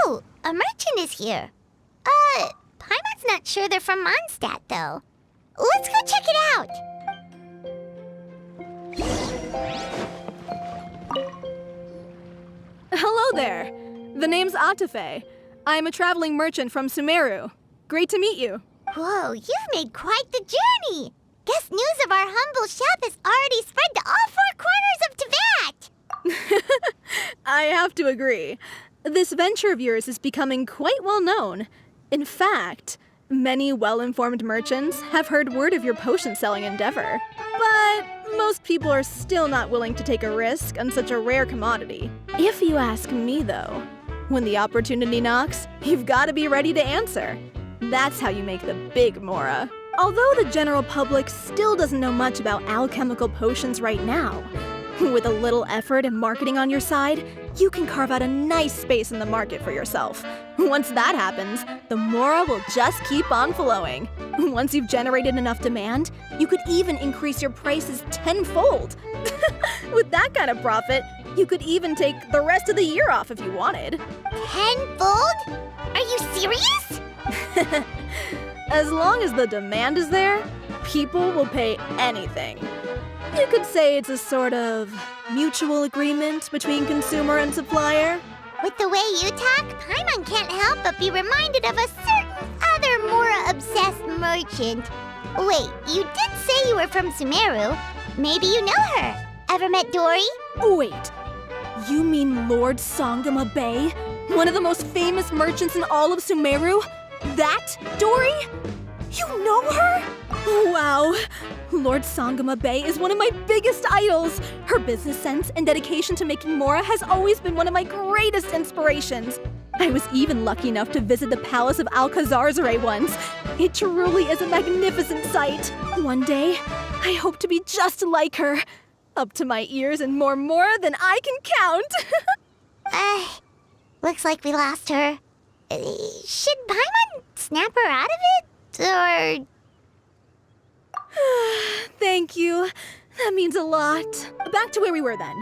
Oh, a merchant is here. Paimon's not sure they're from Mondstadt, though. Let's go check it out. Hello there. The name's Atafe. I'm a traveling merchant from Sumeru. Great to meet you. Whoa, you've made quite the journey. Guess news of our humble shop has already spread to all 4 corners of Tibet. I have to agree. This venture of yours is becoming quite well known. In fact, many well-informed merchants have heard word of your potion-selling endeavor. But most people are still not willing to take a risk on such a rare commodity. If you ask me, though, when the opportunity knocks, you've got to be ready to answer. That's how you make the big mora. Although the general public still doesn't know much about alchemical potions right now, With a little effort and marketing on your side, you can carve out a nice space in the market for yourself. Once that happens, the mora will just keep on flowing. Once you've generated enough demand, you could even increase your prices tenfold. With that kind of profit, you could even take the rest of the year off if you wanted. Tenfold? Are you serious? As long as the demand is there, people will pay anything. You could say it's a sort of mutual agreement between consumer and supplier. With the way you talk, Paimon can't help but be reminded of a certain other Mora-obsessed merchant. Wait, you did say you were from Sumeru. Maybe you know her. Ever met Dory? Wait, you mean Lord Sangama Bay? One of the most famous merchants in all of Sumeru? That Dory? You know her? Wow. Lord Sangama Bay is one of my biggest idols. Her business sense and dedication to making Mora has always been one of my greatest inspirations. I was even lucky enough to visit the Palace of Alcazarzaray once. It truly is a magnificent sight. One day, I hope to be just like her. Up to my ears in more Mora than I can count. Looks like we lost her. Should Paimon snap her out of it? Or... Thank you. That means a lot. Back to where we were then.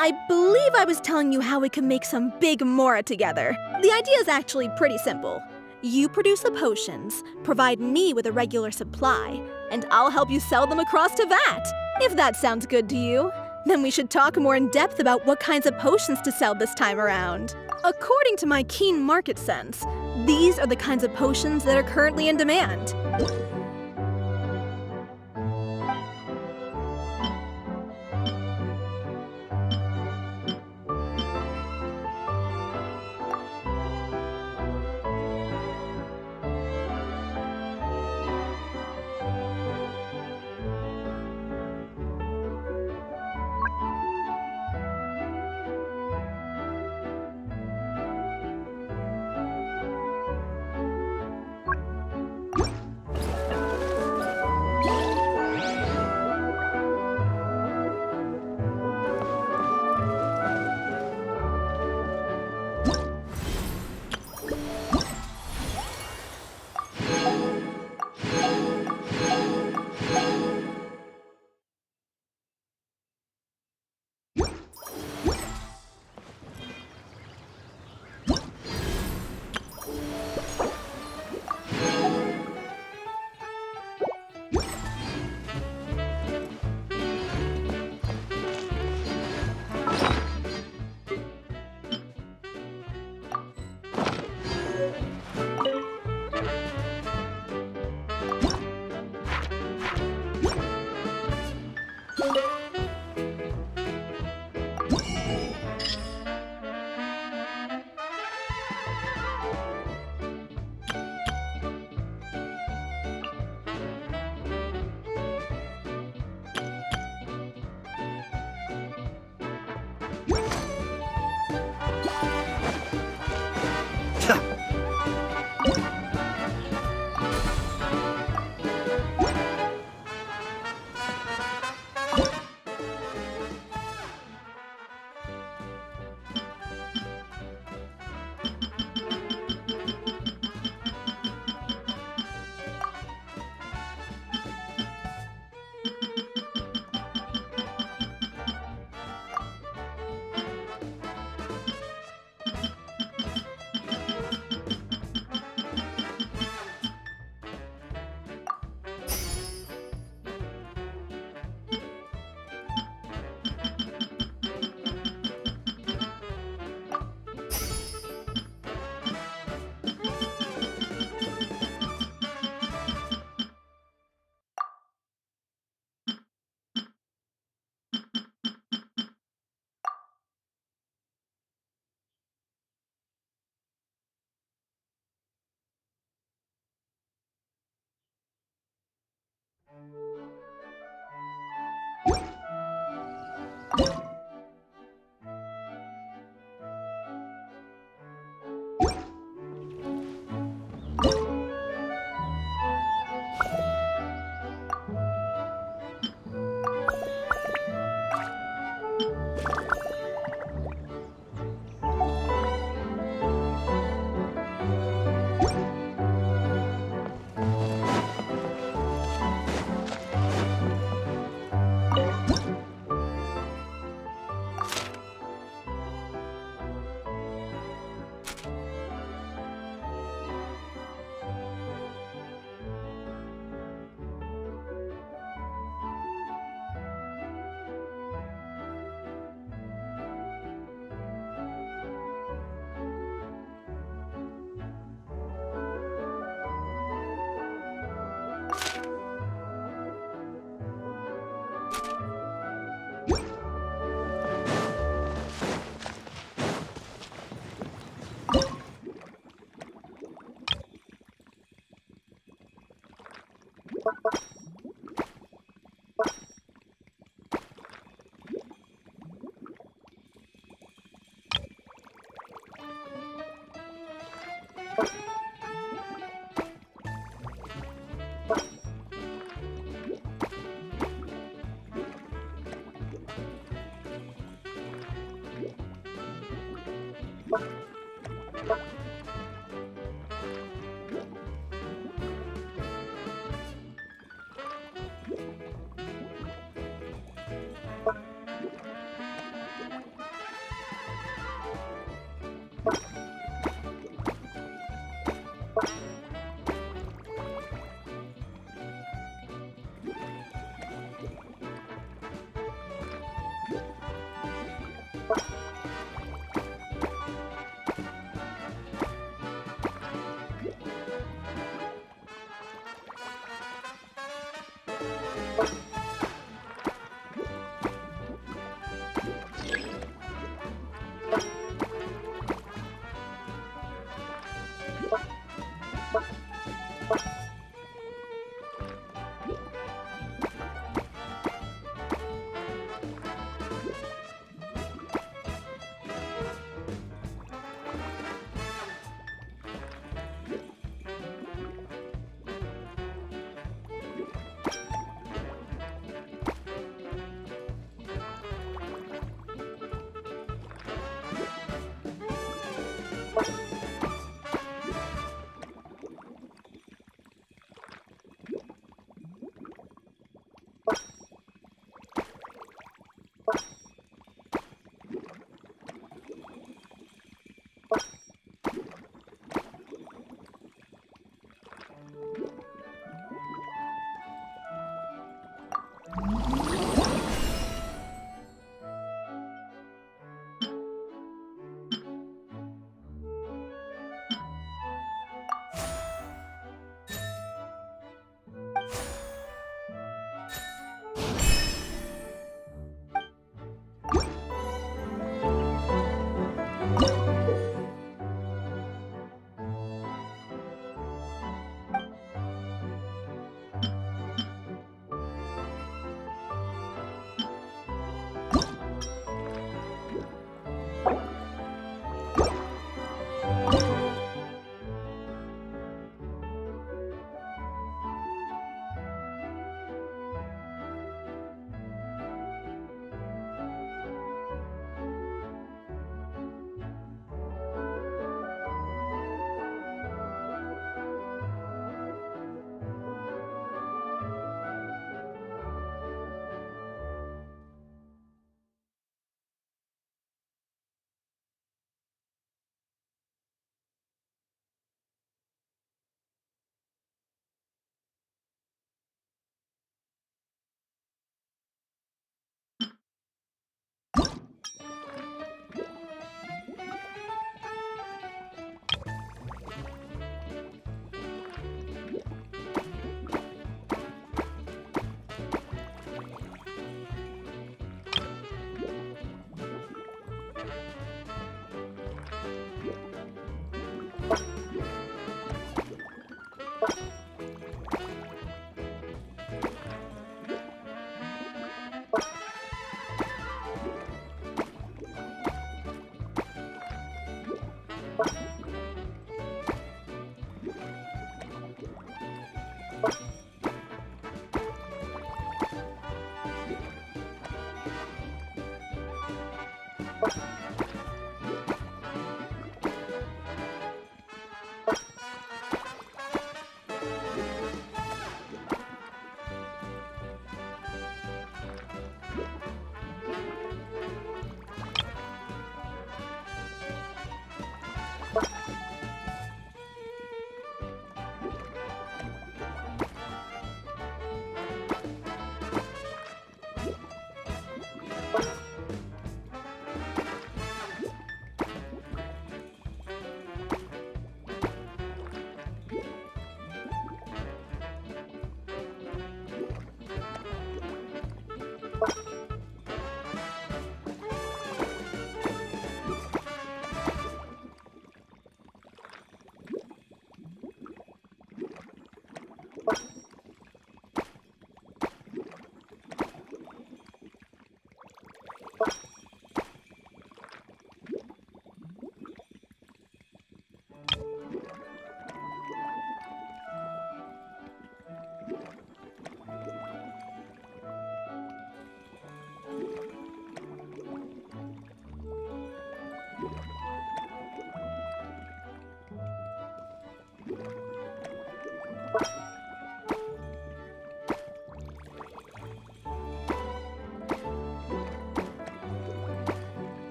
I believe I was telling you how we can make some big Mora together. The idea is actually pretty simple. You produce the potions, provide me with a regular supply, and I'll help you sell them across to Vat. If that sounds good to you, then we should talk more in depth about what kinds of potions to sell this time around. According to my keen market sense, these are the kinds of potions that are currently in demand.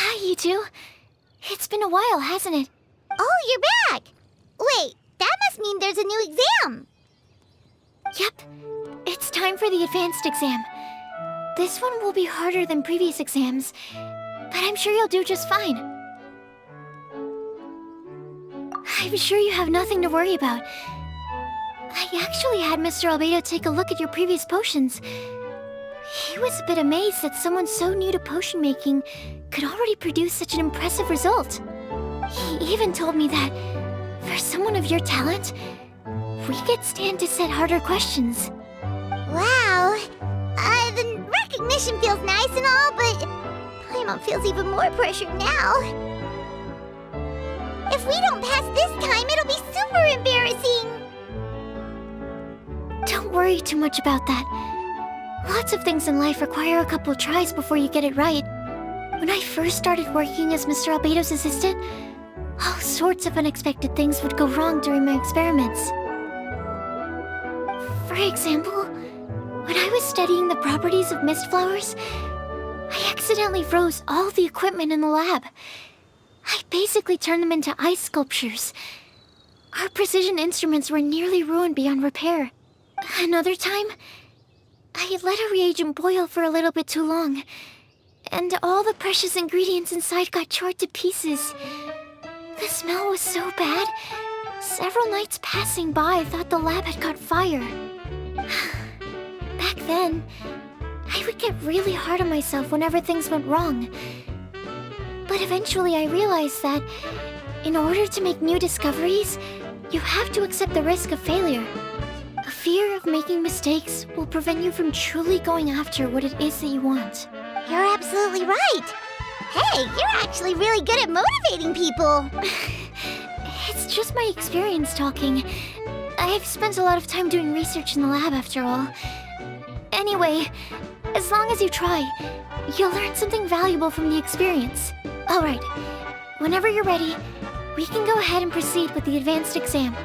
Hi, you two. It's been a while, hasn't it? Oh, you're back! Wait, that must mean there's a new exam! Yep. It's time for the advanced exam. This one will be harder than previous exams, but I'm sure you'll do just fine. I'm sure you have nothing to worry about. I actually had Mr. Albedo take a look at your previous potions. He was a bit amazed that someone so new to potion making could already produce such an impressive result. He even told me that, for someone of your talent, we could stand to set harder questions. Wow! The recognition feels nice and all, but Paimon feels even more pressure now. If we don't pass this time, it'll be super embarrassing! Don't worry too much about that. Lots of things in life require a couple tries before you get it right. When I first started working as Mr. Albedo's assistant, all sorts of unexpected things would go wrong during my experiments. For example, when I was studying the properties of mist flowers, I accidentally froze all the equipment in the lab. I basically turned them into ice sculptures. Our precision instruments were nearly ruined beyond repair. Another time, I let a reagent boil for a little bit too long, and all the precious ingredients inside got charred to pieces. The smell was so bad, several nights passing by thought the lab had caught fire. Back then, I would get really hard on myself whenever things went wrong. But eventually I realized that, in order to make new discoveries, you have to accept the risk of failure. A fear of making mistakes will prevent you from truly going after what it is that you want. You're absolutely right! Hey, you're actually really good at motivating people! It's just my experience talking. I've spent a lot of time doing research in the lab after all. Anyway, as long as you try, you'll learn something valuable from the experience. Alright, whenever you're ready, we can go ahead and proceed with the advanced exam.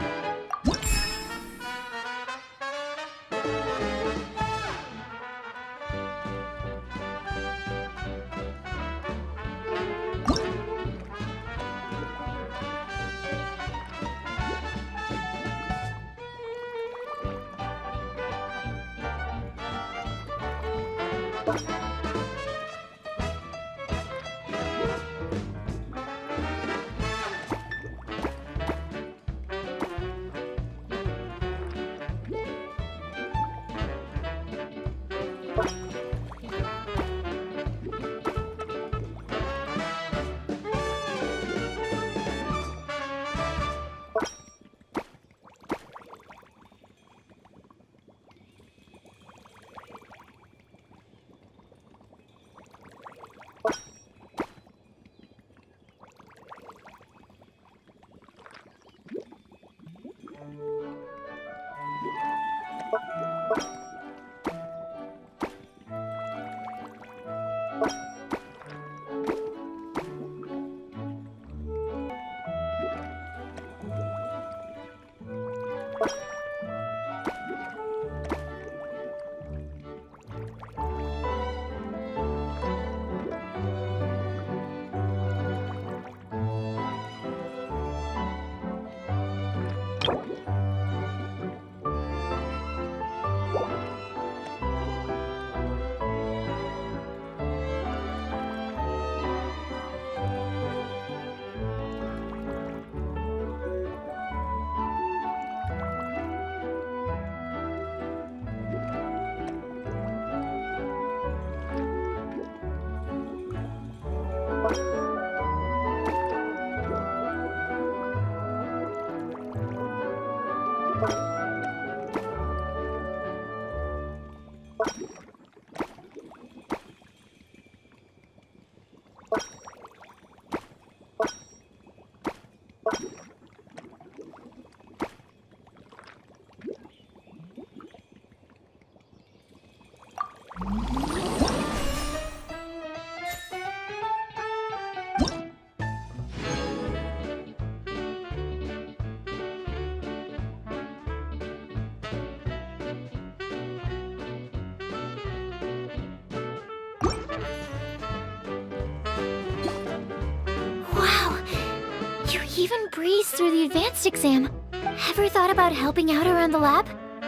Even breezed through the advanced exam. Ever thought about helping out around the lab?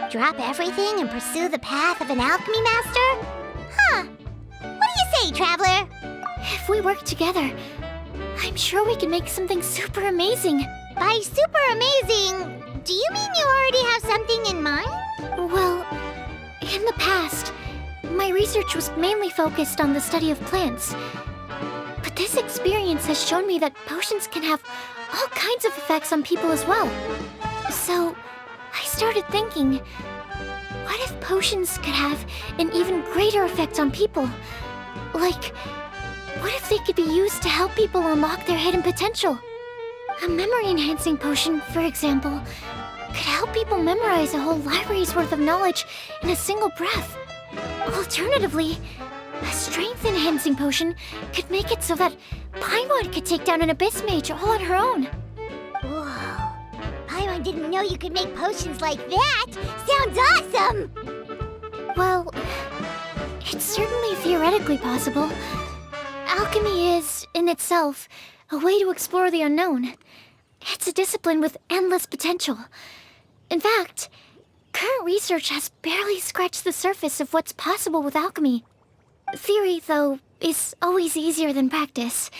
Drop everything and pursue the path of an alchemy master? Huh. What do you say, Traveler? If we work together, I'm sure we can make something super amazing. By super amazing, do you mean you already have something in mind? Well, in the past, my research was mainly focused on the study of plants. But this experience has shown me that potions can have all kinds of effects on people as well. So, I started thinking, what if potions could have an even greater effect on people? Like, what if they could be used to help people unlock their hidden potential? A memory-enhancing potion, for example, could help people memorize a whole library's worth of knowledge in a single breath. Alternatively, a strength-enhancing potion could make it so that Paimon could take down an Abyss Mage all on her own. Whoa. Paimon didn't know you could make potions like that! Sounds awesome! Well, it's certainly theoretically possible. Alchemy is, in itself, a way to explore the unknown. It's a discipline with endless potential. In fact, current research has barely scratched the surface of what's possible with alchemy. Theory, though, is always easier than practice.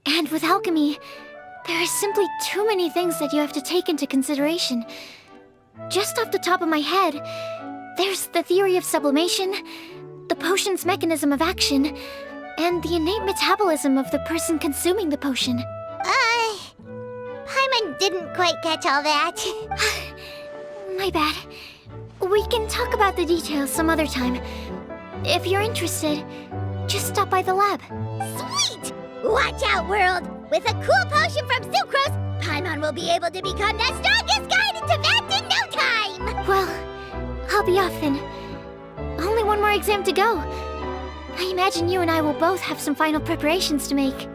And with alchemy, there are simply too many things that you have to take into consideration. Just off the top of my head, there's the theory of sublimation, the potion's mechanism of action, and the innate metabolism of the person consuming the potion. Paimon didn't quite catch all that. My bad. We can talk about the details some other time. If you're interested, just stop by the lab. Sweet! Watch out, world! With a cool potion from Sucrose, Paimon will be able to become the strongest guide into Vect in no time! Well, I'll be off then. Only one more exam to go. I imagine you and I will both have some final preparations to make.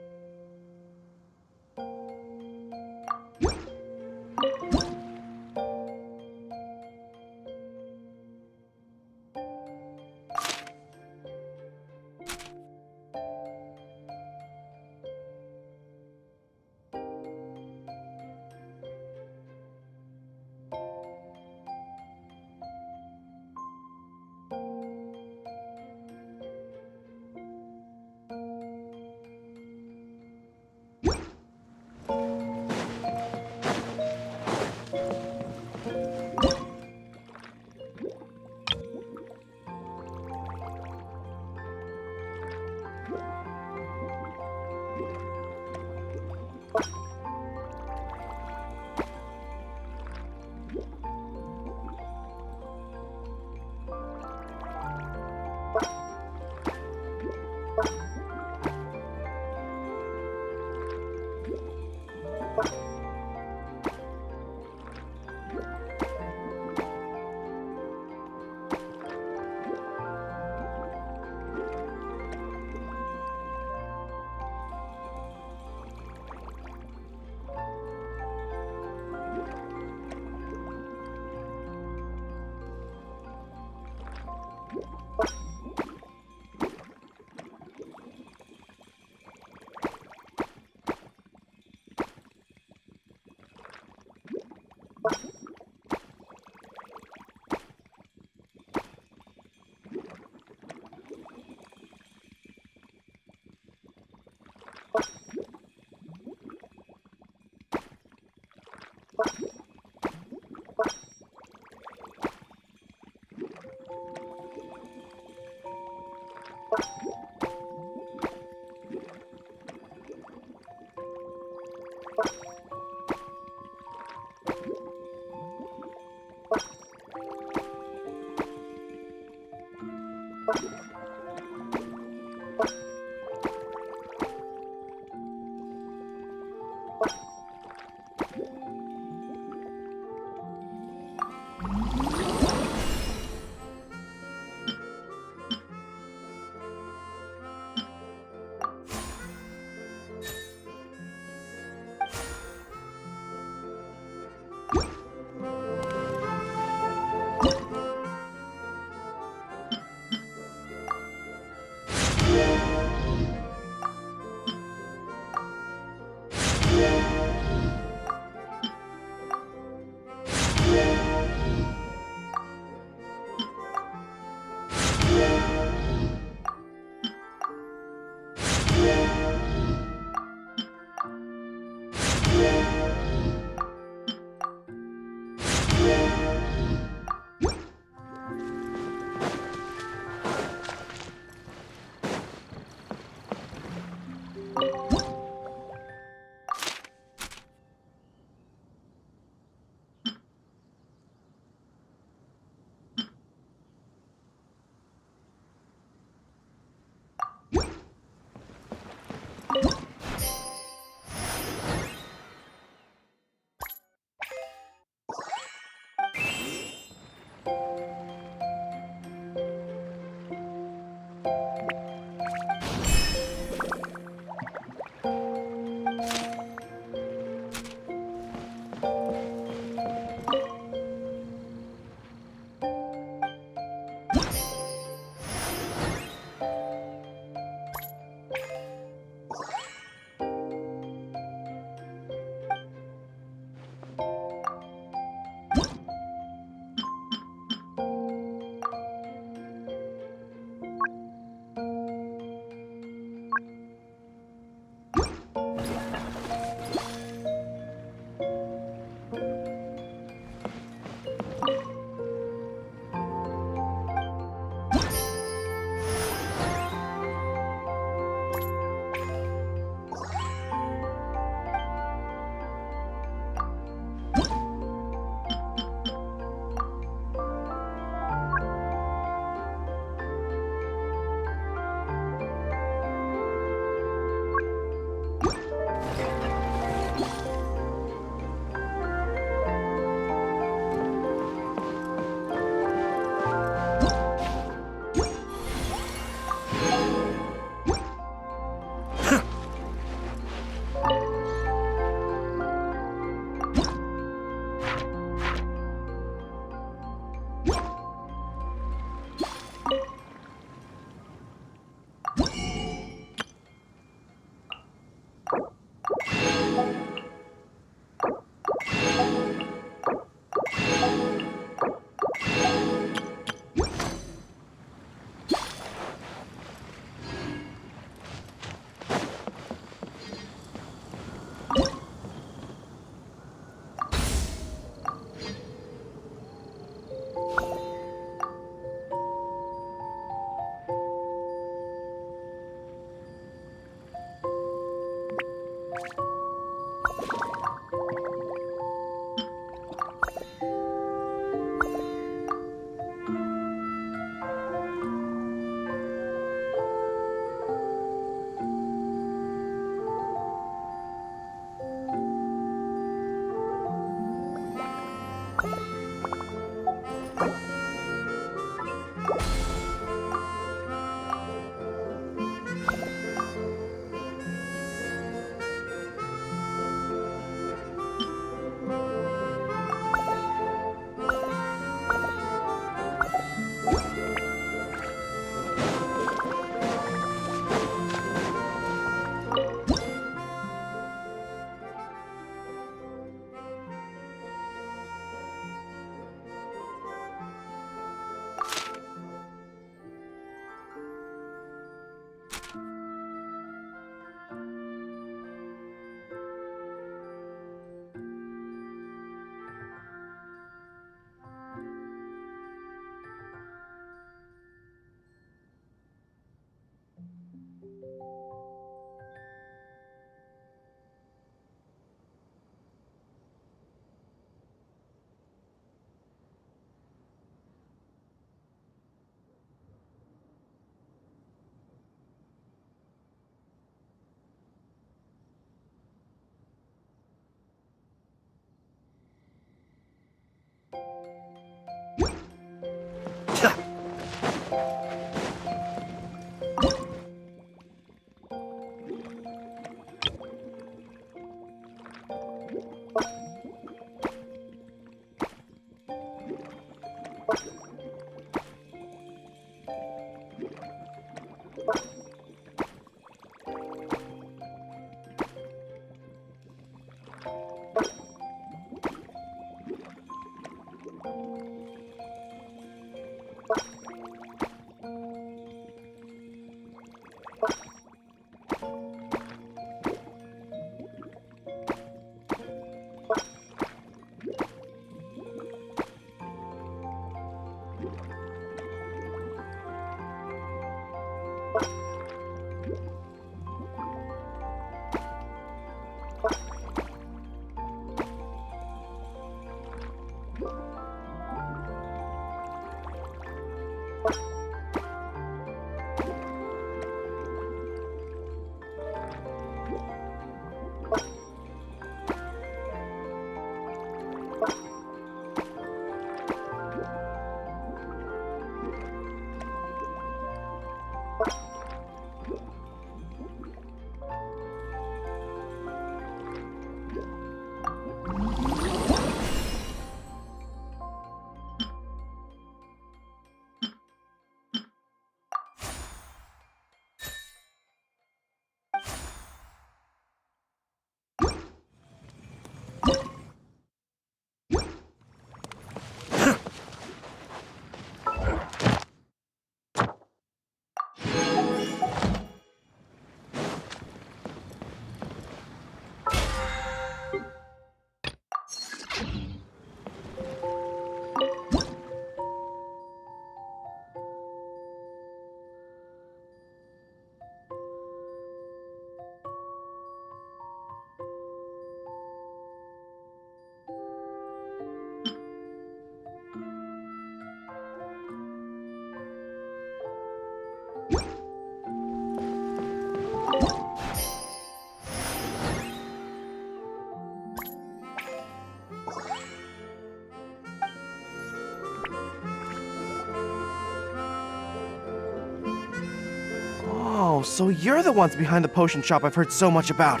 Oh, so you're the ones behind the potion shop I've heard so much about.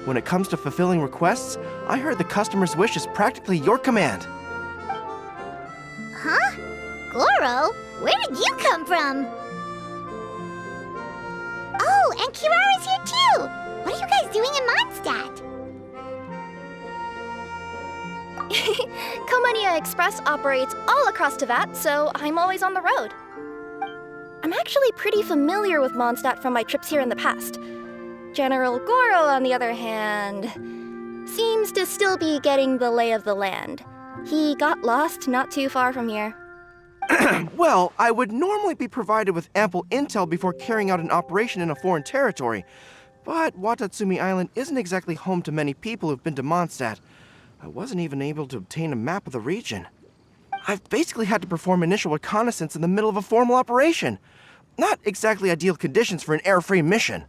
When it comes to fulfilling requests, I heard the customer's wish is practically your command. Huh? Goro? Where did you come from? Oh, and Kirara's here too! What are you guys doing in Mondstadt? Komania Express operates all across Teyvat, so I'm always on the road. I'm actually pretty familiar with Mondstadt from my trips here in the past. General Goro, on the other hand, seems to still be getting the lay of the land. He got lost not too far from here. Well, I would normally be provided with ample intel before carrying out an operation in a foreign territory, but Watatsumi Island isn't exactly home to many people who've been to Mondstadt. I wasn't even able to obtain a map of the region. I've basically had to perform initial reconnaissance in the middle of a formal operation. Not exactly ideal conditions for an air-free mission.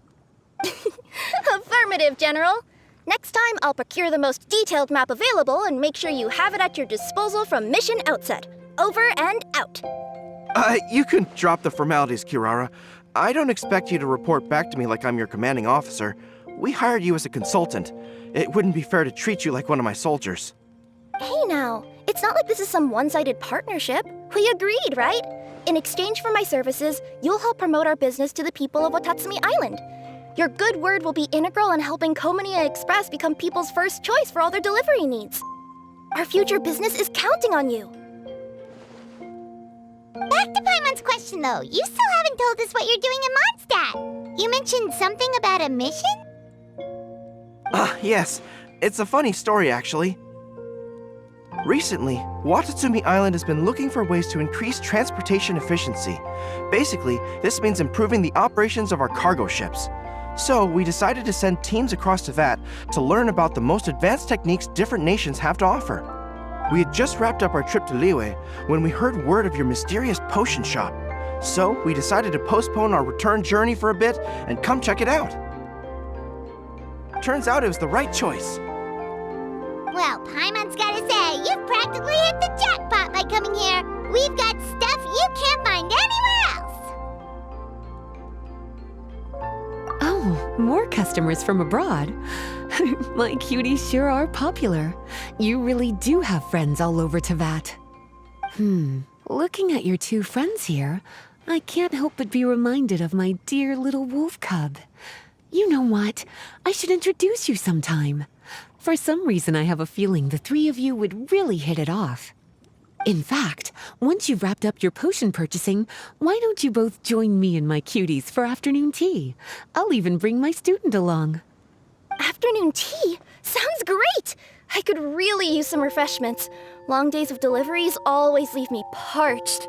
Affirmative, General. Next time, I'll procure the most detailed map available and make sure you have it at your disposal from mission outset. Over and out. You can drop the formalities, Kirara. I don't expect you to report back to me like I'm your commanding officer. We hired you as a consultant. It wouldn't be fair to treat you like one of my soldiers. Hey now, it's not like this is some one-sided partnership. We agreed, right? In exchange for my services, you'll help promote our business to the people of Watatsumi Island. Your good word will be integral in helping Komania Express become people's first choice for all their delivery needs. Our future business is counting on you. Back to Paimon's question though, you still haven't told us what you're doing in Mondstadt. You mentioned something about a mission? Yes. It's a funny story, actually. Recently, Watatsumi Island has been looking for ways to increase transportation efficiency. Basically, this means improving the operations of our cargo ships. So, we decided to send teams across Teyvat to learn about the most advanced techniques different nations have to offer. We had just wrapped up our trip to Liyue when we heard word of your mysterious potion shop. So, we decided to postpone our return journey for a bit and come check it out. Turns out it was the right choice. Well, Paimon's gotta say, you've practically hit the the jackpot by coming here. We've got stuff you can't find anywhere else. Oh, more customers from abroad. My cuties sure are popular. You really do have friends all over Tevat. Looking at your two friends here, I can't help but be reminded of my dear little wolf cub. You know what? I should introduce you sometime. For some reason, I have a feeling the three of you would really hit it off. In fact, once you've wrapped up your potion purchasing, why don't you both join me and my cuties for afternoon tea? I'll even bring my student along. Afternoon tea? Sounds great! I could really use some refreshments. Long days of deliveries always leave me parched.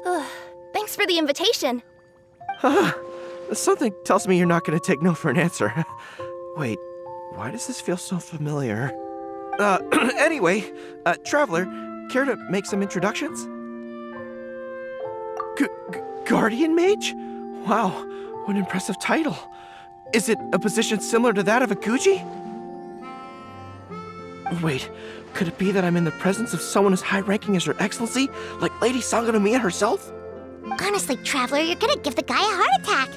Ugh, thanks for the invitation. Something tells me you're not going to take no for an answer. Wait, why does this feel so familiar? Anyway, Traveler, care to make some introductions? Guardian Mage? Wow, what an impressive title. Is it a position similar to that of a Guji? Wait, could it be that I'm in the presence of someone as high-ranking as Your Excellency, like Lady Sangonomiya herself? Honestly, Traveler, you're gonna give the guy a heart attack.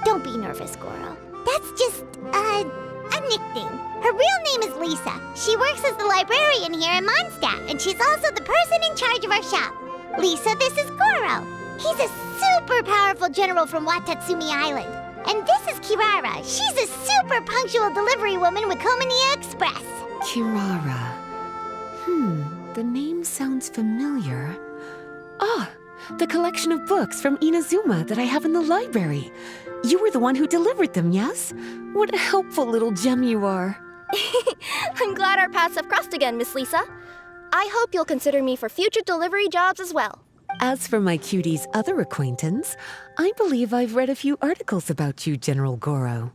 Don't be nervous, Goro. That's just, a nickname. Her real name is Lisa. She works as the librarian here in Mondstadt, and she's also the person in charge of our shop. Lisa, this is Goro. He's a super powerful general from Watatsumi Island. And this is Kirara. She's a super punctual delivery woman with Komaniya Express. Kirara. The name sounds familiar. Ah, the collection of books from Inazuma that I have in the library. You were the one who delivered them, yes? What a helpful little gem you are. I'm glad our paths have crossed again, Miss Lisa. I hope you'll consider me for future delivery jobs as well. As for my cutie's other acquaintance, I believe I've read a few articles about you, General Goro.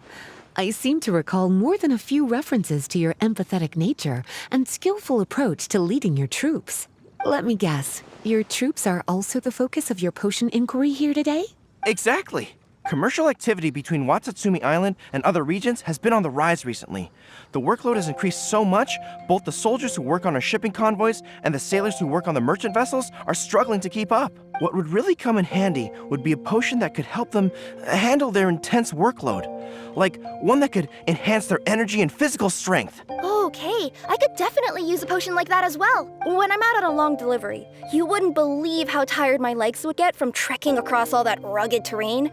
I seem to recall more than a few references to your empathetic nature and skillful approach to leading your troops. Let me guess, your troops are also the focus of your potion inquiry here today? Exactly. Commercial activity between Watatsumi Island and other regions has been on the rise recently. The workload has increased so much, both the soldiers who work on our shipping convoys and the sailors who work on the merchant vessels are struggling to keep up. What would really come in handy would be a potion that could help them handle their intense workload. Like one that could enhance their energy and physical strength. Okay, I could definitely use a potion like that as well. When I'm out on a long delivery, you wouldn't believe how tired my legs would get from trekking across all that rugged terrain.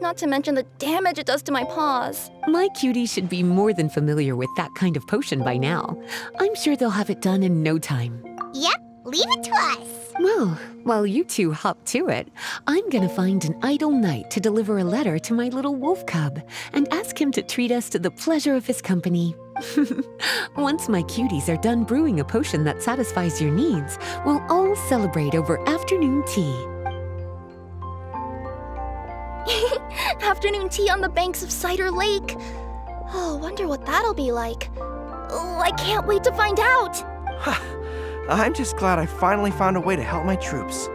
Not to mention the damage it does to my paws. My cutie should be more than familiar with that kind of potion by now. I'm sure they'll have it done in no time. Yep, leave it to us. Well, while you two hop to it, I'm gonna find an idle knight to deliver a letter to my little wolf cub and ask him to treat us to the pleasure of his company. Once my cuties are done brewing a potion that satisfies your needs, we'll all celebrate over afternoon tea. Afternoon tea on the banks of Cider Lake. Oh, wonder what that'll be like. Oh, I can't wait to find out. I'm just glad I finally found a way to help my troops.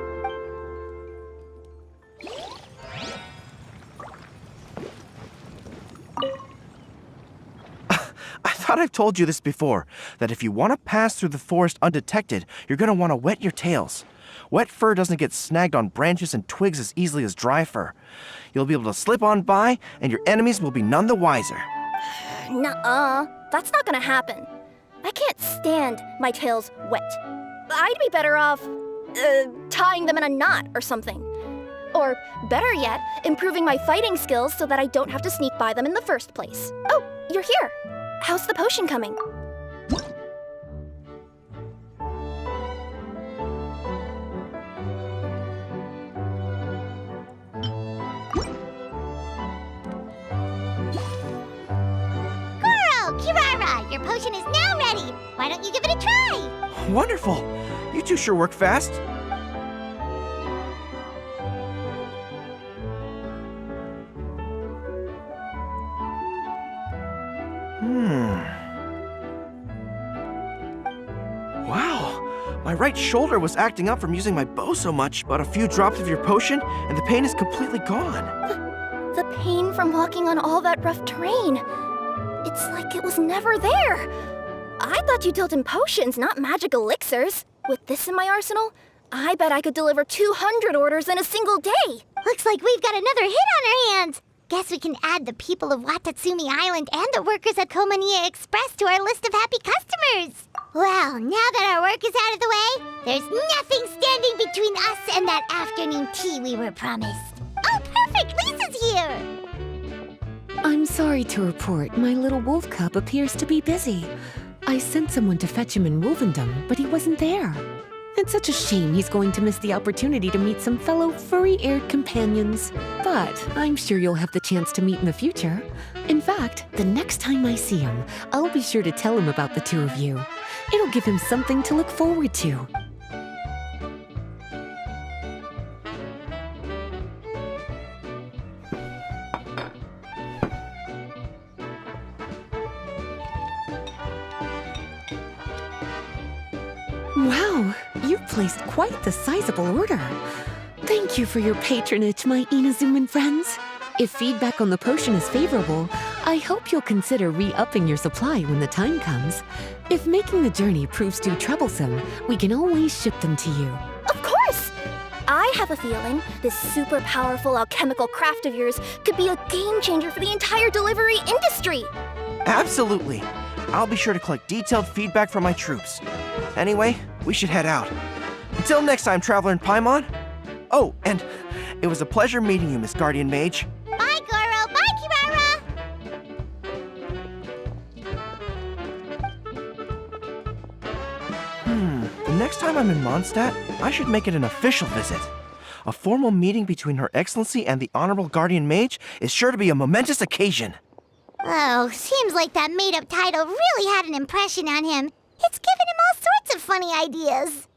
I thought I've told you this before, that if you want to pass through the forest undetected, you're going to want to wet your tails. Wet fur doesn't get snagged on branches and twigs as easily as dry fur. You'll be able to slip on by, and your enemies will be none the wiser. Nuh-uh, that's not gonna happen. I can't stand my tails wet. I'd be better off, tying them in a knot or something. Or, better yet, improving my fighting skills so that I don't have to sneak by them in the first place. Oh, you're here. How's the potion coming? Kirara, your potion is now ready. Why don't you give it a try? Wonderful! You two sure work fast. Wow! My right shoulder was acting up from using my bow so much, but a few drops of your potion, and the pain is completely gone. The pain from walking on all that rough terrain. It's like it was never there. I thought you dealt in potions, not magic elixirs. With this in my arsenal, I bet I could deliver 200 orders in a single day. Looks like we've got another hit on our hands. Guess we can add the people of Watatsumi Island and the workers at Komania Express to our list of happy customers. Well, now that our work is out of the way, there's nothing standing between us and that afternoon tea we were promised. Oh, perfect! Lisa's here! I'm sorry to report my little wolf cub appears to be busy. I sent someone to fetch him in Wolvendom, but he wasn't there. It's such a shame he's going to miss the opportunity to meet some fellow furry-aired companions. But I'm sure you'll have the chance to meet in the future. In fact, the next time I see him, I'll be sure to tell him about the two of you. It'll give him something to look forward to. Wow, you've placed quite the sizable order. Thank you for your patronage, my Inazuman friends. If feedback on the potion is favorable, I hope you'll consider re-upping your supply when the time comes. If making the journey proves too troublesome, we can always ship them to you. Of course! I have a feeling this super powerful alchemical craft of yours could be a game changer for the entire delivery industry. Absolutely. I'll be sure to collect detailed feedback from my troops. Anyway, we should head out. Until next time, Traveler in Paimon. Oh, and it was a pleasure meeting you, Miss Guardian Mage. Bye, Goro! Bye, Kirara! The next time I'm in Mondstadt, I should make it an official visit. A formal meeting between Her Excellency and the Honorable Guardian Mage is sure to be a momentous occasion. Oh, seems like that made-up title really had an impression on him. It's given him all sorts of funny ideas.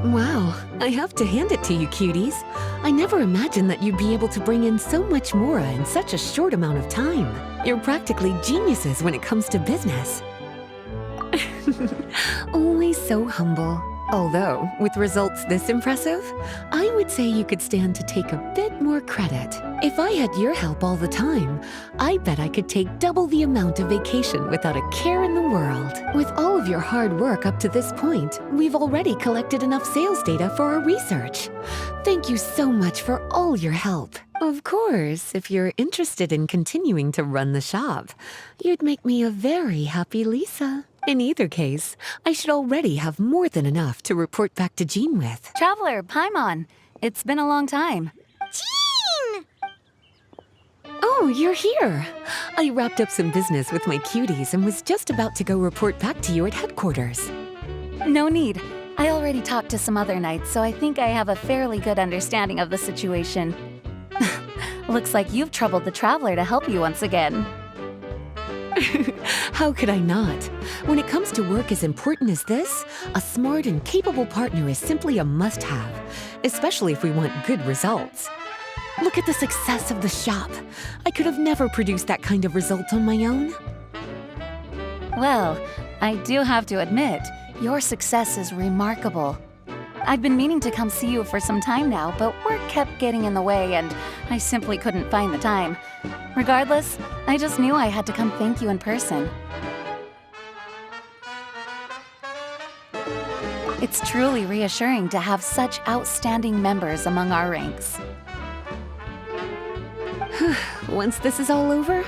Wow, I have to hand it to you, cuties. I never imagined that you'd be able to bring in so much mora in such a short amount of time. You're practically geniuses when it comes to business. Always so humble. Although, with results this impressive, I would say you could stand to take a bit more credit. If I had your help all the time, I bet I could take double the amount of vacation without a care in the world. With all of your hard work up to this point, we've already collected enough sales data for our research. Thank you so much for all your help. Of course, if you're interested in continuing to run the shop, you'd make me a very happy Lisa. In either case, I should already have more than enough to report back to Jean with. Traveler, Paimon. It's been a long time. Jean! Oh, you're here. I wrapped up some business with my cuties and was just about to go report back to you at headquarters. No need. I already talked to some other knights, so I think I have a fairly good understanding of the situation. Looks like you've troubled the Traveler to help you once again. How could I not? When it comes to work as important as this, a smart and capable partner is simply a must-have, especially if we want good results. Look at the success of the shop. I could have never produced that kind of result on my own. Well, I do have to admit, your success is remarkable. I've been meaning to come see you for some time now, but work kept getting in the way and I simply couldn't find the time. Regardless, I just knew I had to come thank you in person. It's truly reassuring to have such outstanding members among our ranks. Once this is all over,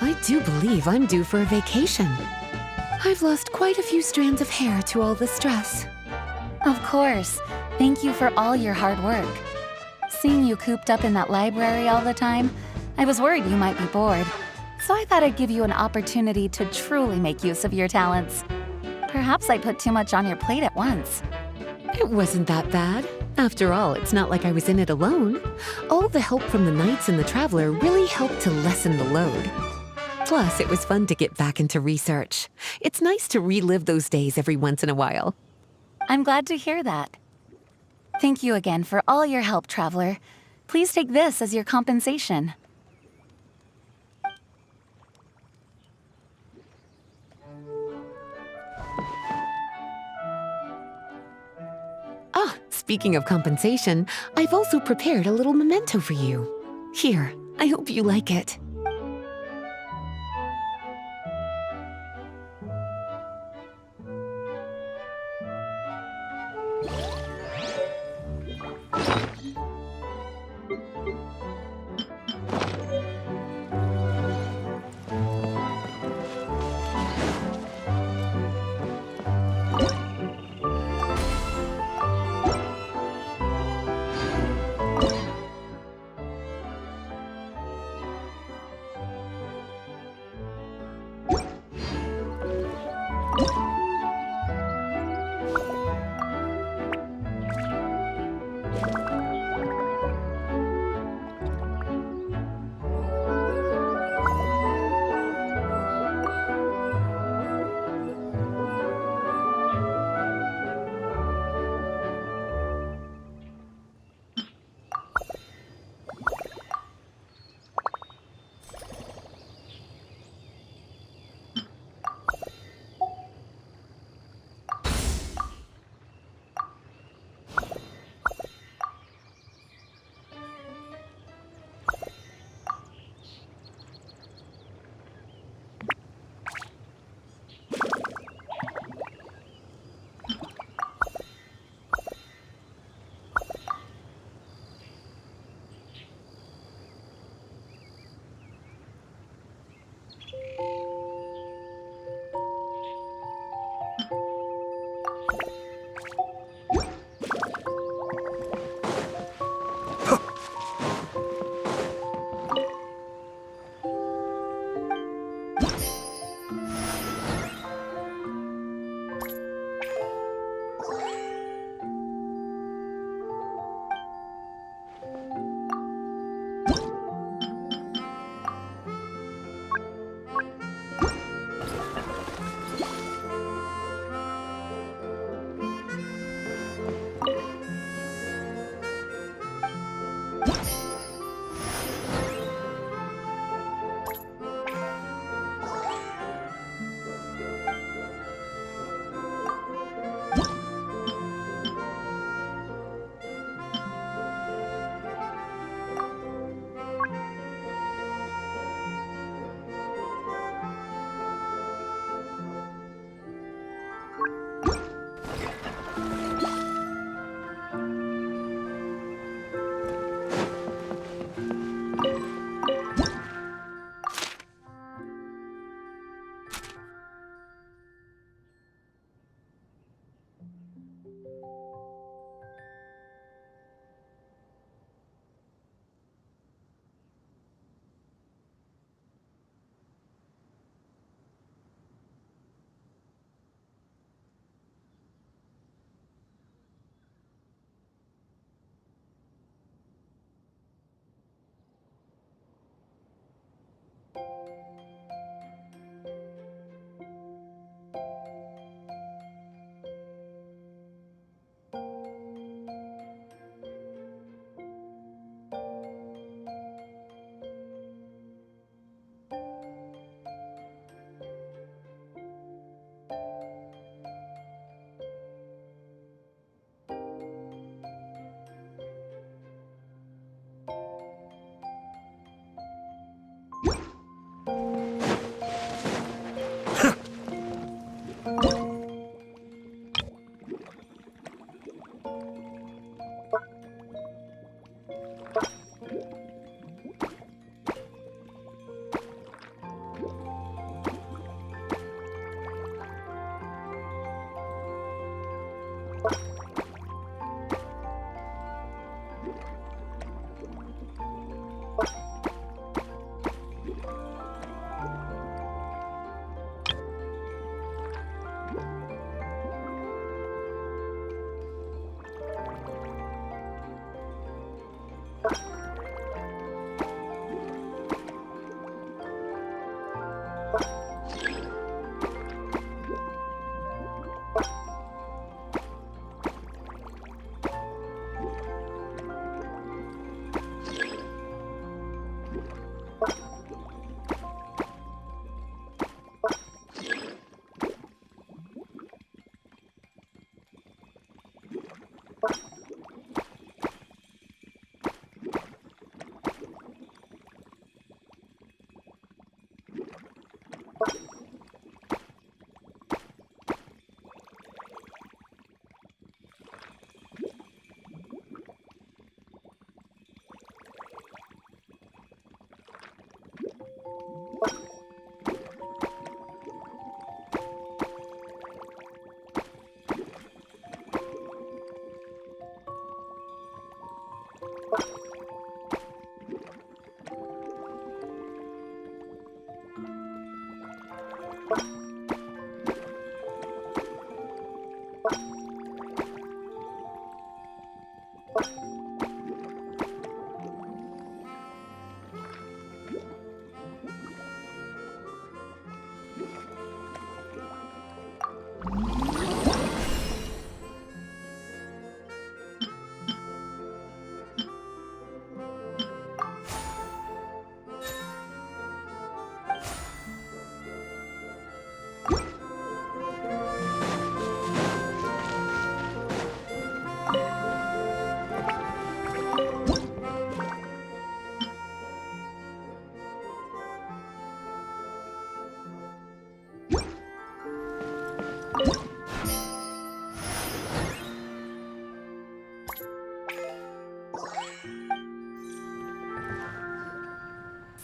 I do believe I'm due for a vacation. I've lost quite a few strands of hair to all the stress. Of course. Thank you for all your hard work. Seeing you cooped up in that library all the time, I was worried you might be bored. So I thought I'd give you an opportunity to truly make use of your talents. Perhaps I put too much on your plate at once. It wasn't that bad. After all, it's not like I was in it alone. All the help from the Knights and the Traveler really helped to lessen the load. Plus, it was fun to get back into research. It's nice to relive those days every once in a while. I'm glad to hear that. Thank you again for all your help, Traveler. Please take this as your compensation. Ah, speaking of compensation, I've also prepared a little memento for you. Here, I hope you like it.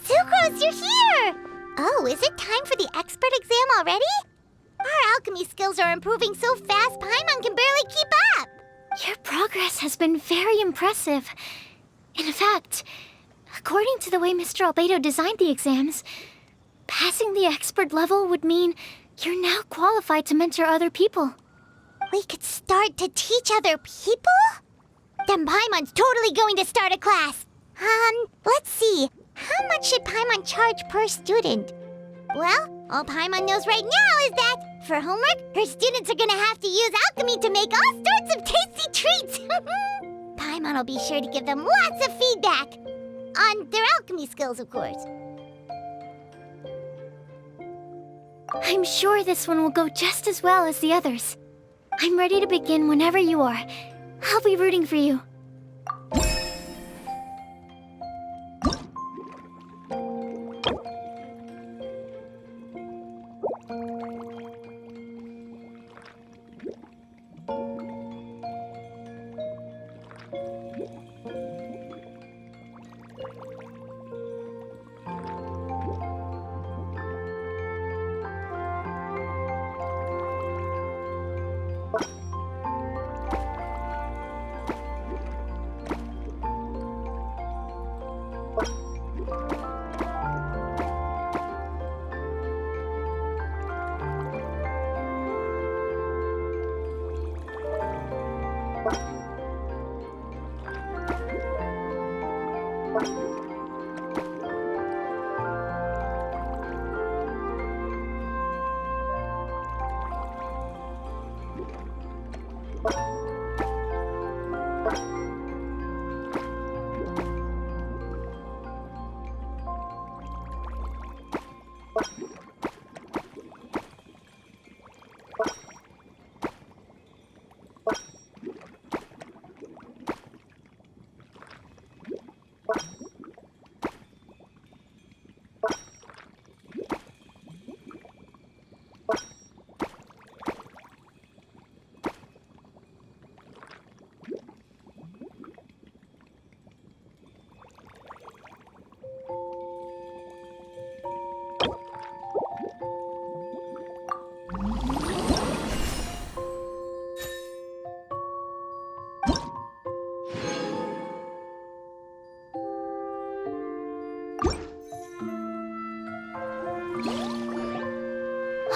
Sucrose, you're here! Oh, is it time for the expert exam already? Our alchemy skills are improving so fast, Paimon can barely keep up! Your progress has been very impressive. In fact, according to the way Mr. Albedo designed the exams, passing the expert level would mean you're now qualified to mentor other people. We could start to teach other people? Then Paimon's totally going to start a class. Let's see. How much should Paimon charge per student? Well, all Paimon knows right now is that, for homework, her students are gonna have to use alchemy to make all sorts of tasty treats. Paimon will be sure to give them lots of feedback. On their alchemy skills, of course. I'm sure this one will go just as well as the others. I'm ready to begin whenever you are. I'll be rooting for you.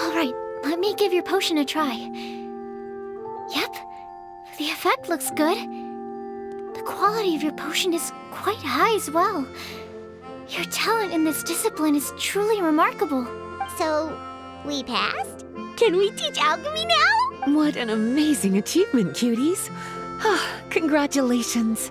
Alright, let me give your potion a try. Yep, the effect looks good. The quality of your potion is quite high as well. Your talent in this discipline is truly remarkable. So, we passed? Can we teach alchemy now? What an amazing achievement, cuties. Congratulations.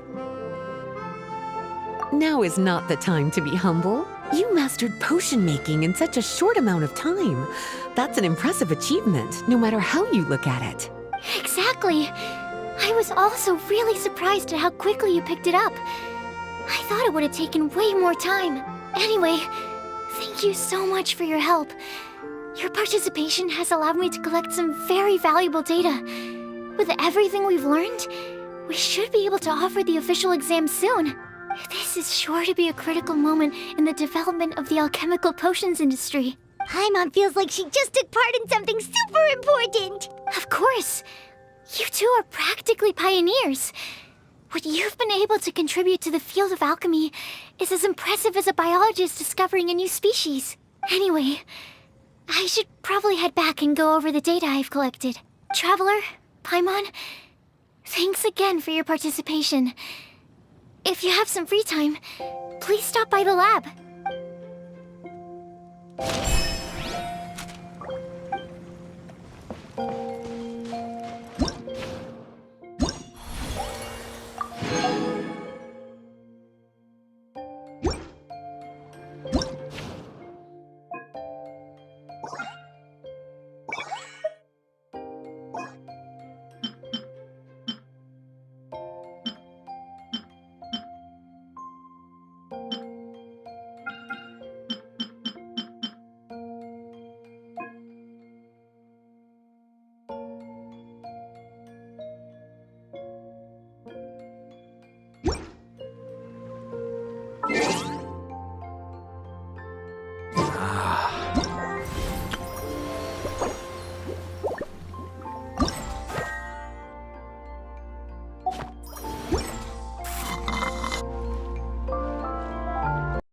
Now is not the time to be humble. You mastered potion making in such a short amount of time. That's an impressive achievement, no matter how you look at it. Exactly. I was also really surprised at how quickly you picked it up. I thought it would have taken way more time. Anyway, thank you so much for your help. Your participation has allowed me to collect some very valuable data. With everything we've learned, we should be able to offer the official exam soon. This is sure to be a critical moment in the development of the alchemical potions industry. Paimon feels like she just took part in something super important. Of course. You two are practically pioneers. What you've been able to contribute to the field of alchemy is as impressive as a biologist discovering a new species. Anyway, I should probably head back and go over the data I've collected. Traveler, Paimon, thanks again for your participation. If you have some free time, please stop by the lab.